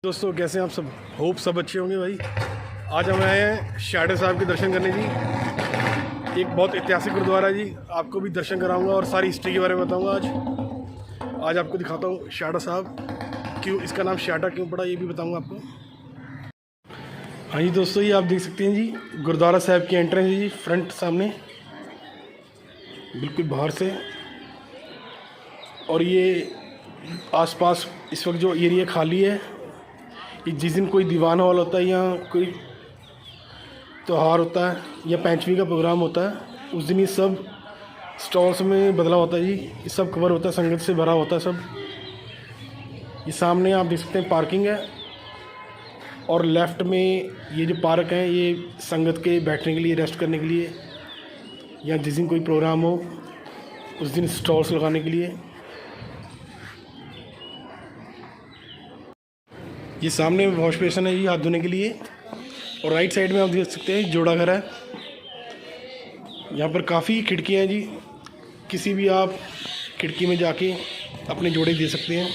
दोस्तों कैसे हैं आप सब। होप सब अच्छे होंगे भाई। आज हम आए हैं शैडो साहब के दर्शन करने जी। एक बहुत ऐतिहासिक गुरुद्वारा जी, आपको भी दर्शन कराऊंगा और सारी हिस्ट्री के बारे में बताऊंगा। आज आपको दिखाता हूँ शैडो साहब, क्यों इसका नाम शैडो क्यों पड़ा ये भी बताऊंगा आपको। हाँ जी दोस्तों, ये आप देख सकते हैं जी, गुरुद्वारा साहब की एंट्रेंस है जी, फ्रंट सामने बिल्कुल बाहर से। और ये आसपास इस वक्त जो एरिया खाली है, जिस दिन कोई दीवान हॉल होता है या कोई त्यौहार होता है या पंचमी का प्रोग्राम होता है, उस दिन ये सब स्टॉल्स में बदला होता है जी। ये सब कवर होता है, संगत से भरा होता है सब। ये सामने आप देख सकते हैं पार्किंग है, और लेफ़्ट में ये जो पार्क है ये संगत के बैठने के लिए, रेस्ट करने के लिए, या जिस दिन कोई प्रोग्राम हो उस दिन स्टॉल्स लगाने के लिए। ये सामने वॉश बेसिन है जी, हाथ धोने के लिए। और राइट साइड में आप देख सकते हैं जोड़ा घर है। यहाँ पर काफ़ी खिड़कियाँ हैं जी, किसी भी आप खिड़की में जाके अपने जोड़े दे सकते हैं।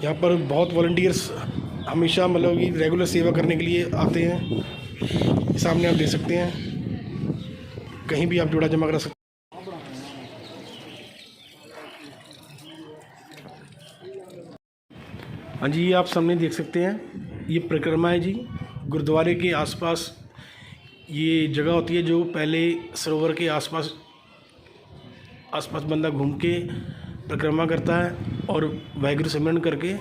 यहाँ पर बहुत वॉलंटियर्स हमेशा मतलब कि रेगुलर सेवा करने के लिए आते हैं। सामने आप देख सकते हैं, कहीं भी आप जोड़ा जमा करा सकते हैं। हाँ जी, ये आप सामने देख सकते हैं, ये परिक्रमा है जी। गुरुद्वारे के आसपास ये जगह होती है जो पहले सरोवर के आसपास बंदा घूम के परिक्रमा करता है और वाहिगुरु सिमरन करके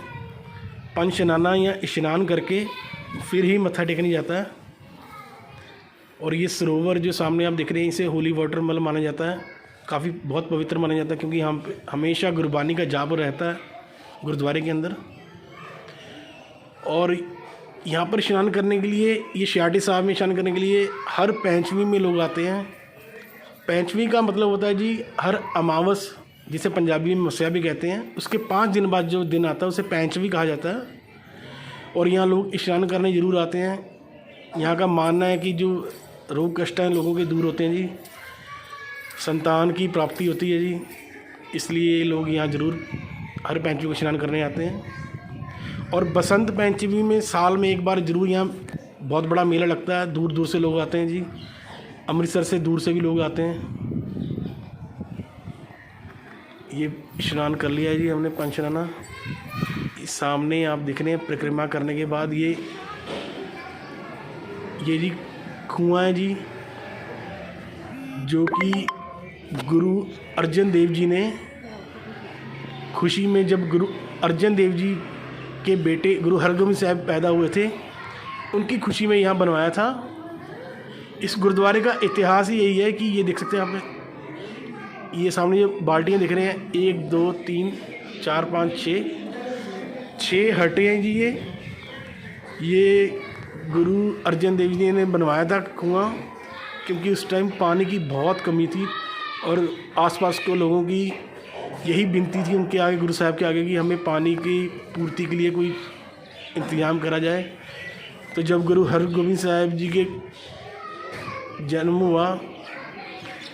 पंच स्नाना या स्नान करके फिर ही मत्था टेकने जाता है। और ये सरोवर जो सामने आप देख रहे हैं, इसे होली वाटर मतलब माना जाता है, काफ़ी बहुत पवित्र माना जाता है, क्योंकि यहाँ पे हमेशा गुरबानी का जाप रहता है गुरुद्वारे के अंदर। और यहाँ पर स्नान करने के लिए, ये शैडो साहब में स्नान करने के लिए हर पंचमी में लोग आते हैं। पंचमी का मतलब होता है जी हर अमावस, जिसे पंजाबी में मस्या भी कहते हैं, उसके 5 दिन बाद जो दिन आता है उसे पंचमी कहा जाता है। और यहाँ लोग स्नान करने ज़रूर आते हैं। यहाँ का मानना है कि जो रोग कष्ट हैं लोगों के दूर होते हैं जी, संतान की प्राप्ति होती है जी, इसलिए लोग यहाँ ज़रूर हर पंचमी को स्नान करने आते हैं। और बसंत पंचमी में साल में एक बार ज़रूर यहाँ बहुत बड़ा मेला लगता है, दूर दूर से लोग आते हैं जी, अमृतसर से दूर से भी लोग आते हैं। ये स्नान कर लिया है जी हमने, पंच स्नाना। सामने आप देख रहे हैं परिक्रमा करने के बाद ये जी कुआं है जी, जो कि गुरु अर्जन देव जी ने खुशी में, जब गुरु अर्जन देव जी के बेटे गुरु हरगोबिंद साहब पैदा हुए थे, उनकी खुशी में यहाँ बनवाया था। इस गुरुद्वारे का इतिहास ही यही है कि ये देख सकते हैं आप, ये सामने जो बाल्टियाँ दिख रहे हैं, 1 2 3 4 5 6 हटे हैं जी। ये गुरु अर्जन देव जी ने बनवाया था कुआं, क्योंकि उस टाइम पानी की बहुत कमी थी और आसपास के लोगों की यही विनती थी उनके आगे, गुरु साहब के आगे, कि हमें पानी की पूर्ति के लिए कोई इंतज़ाम करा जाए। तो जब गुरु हरगोबिंद साहब जी के जन्म हुआ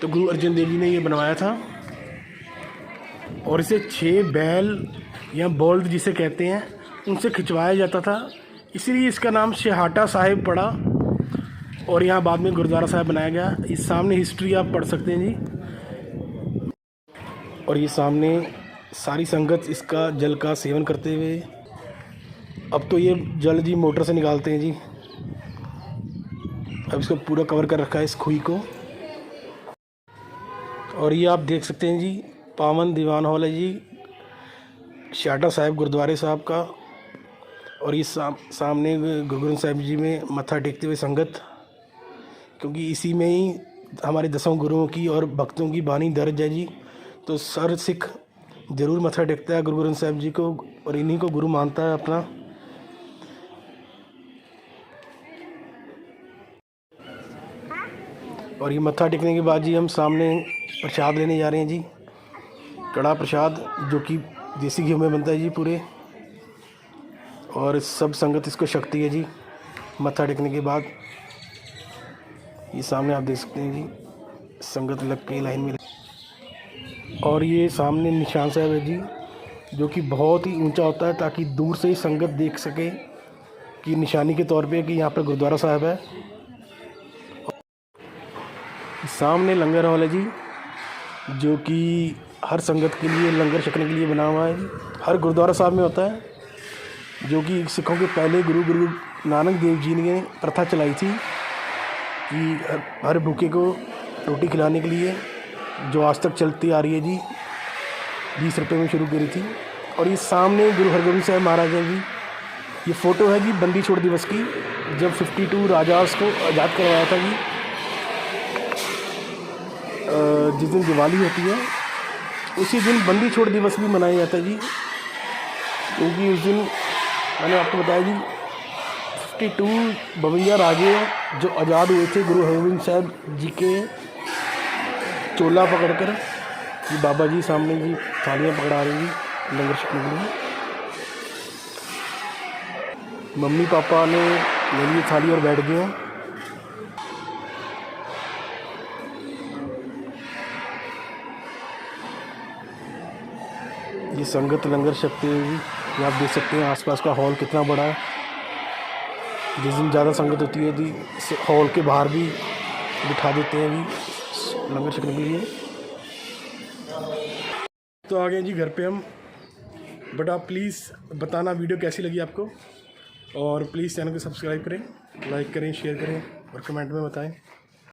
तो गुरु अर्जन देव जी ने ये बनवाया था। और इसे 6 बैल या बौल्द जिसे कहते हैं, उनसे खिंचवाया जाता था, इसीलिए इसका नाम शेहाटा साहिब पड़ा। और यहाँ बाद में गुरुद्वारा साहब बनाया गया। इस सामने हिस्ट्री आप पढ़ सकते हैं जी। और ये सामने सारी संगत इसका जल का सेवन करते हुए, अब तो ये जल जी मोटर से निकालते हैं जी। अब इसको पूरा कवर कर रखा है इस खुई को। और ये आप देख सकते हैं जी, पावन दीवान हॉल है जी शैडो साहब गुरुद्वारे साहब का। और ये सामने गुरु ग्रंथ साहिब जी में मत्था टेकते हुए संगत, क्योंकि इसी में ही हमारे 10 गुरुओं की और भक्तों की बानी दर्ज है जी। तो सर सिख ज़रूर मत्था टेकता है गुरु ग्रंथ साहिब जी को, और इन्हीं को गुरु मानता है अपना। और ये मत्था टेकने के बाद जी हम सामने प्रसाद लेने जा रहे हैं जी, कड़ा प्रसाद, जो कि देसी घी में बनता है जी पूरे। और सब संगत इसको शक्ति है जी मत्था टेकने के बाद। ये सामने आप देख सकते हैं जी, संगत लग के लाइन में। और ये सामने निशान साहब है जी, जो कि बहुत ही ऊंचा होता है, ताकि दूर से ही संगत देख सके कि निशानी के तौर पे कि यहाँ पर गुरुद्वारा साहब है। सामने लंगर हॉल है जी, जो कि हर संगत के लिए लंगर छकने के लिए बना हुआ है। हर गुरुद्वारा साहब में होता है, जो कि सिखों के पहले गुरु नानक देव जी ने प्रथा चलाई थी कि हर भूखे को रोटी खिलाने के लिए, जो आज तक चलती आ रही है जी। 20 रुपये में शुरू करी थी। और ये सामने गुरु हरगोबिंद साहब महाराज हैं जी। ये फ़ोटो है जी बंदी छोड़ दिवस की, जब 52 राजास को आज़ाद करवाया था जी। जिस दिन दिवाली होती है उसी दिन बंदी छोड़ दिवस भी मनाया जाता है जी, क्योंकि उस दिन मैंने आपको बताया जी 52 52 राजे जो आज़ाद हुए थे गुरु हरगोबिंद साहब जी के चोला पकड़कर। ये बाबा जी सामने जी थालियाँ पकड़ा रही जी लंगर छकने के लिए। मम्मी पापा ने ले ली थाली और बैठ गए हैं। ये संगत लंगर छकते हुए जी, ये आप देख सकते हैं आसपास का हॉल कितना बड़ा है। जिस दिन ज़्यादा संगत होती है जी, हॉल के बाहर भी बिठा देते हैं जी लंगर छकने के लिए। तो आ गए जी घर पे हम। बट आप प्लीज़ बताना वीडियो कैसी लगी आपको, और प्लीज़ चैनल को सब्सक्राइब करें, लाइक करें, शेयर करें और कमेंट में बताएं।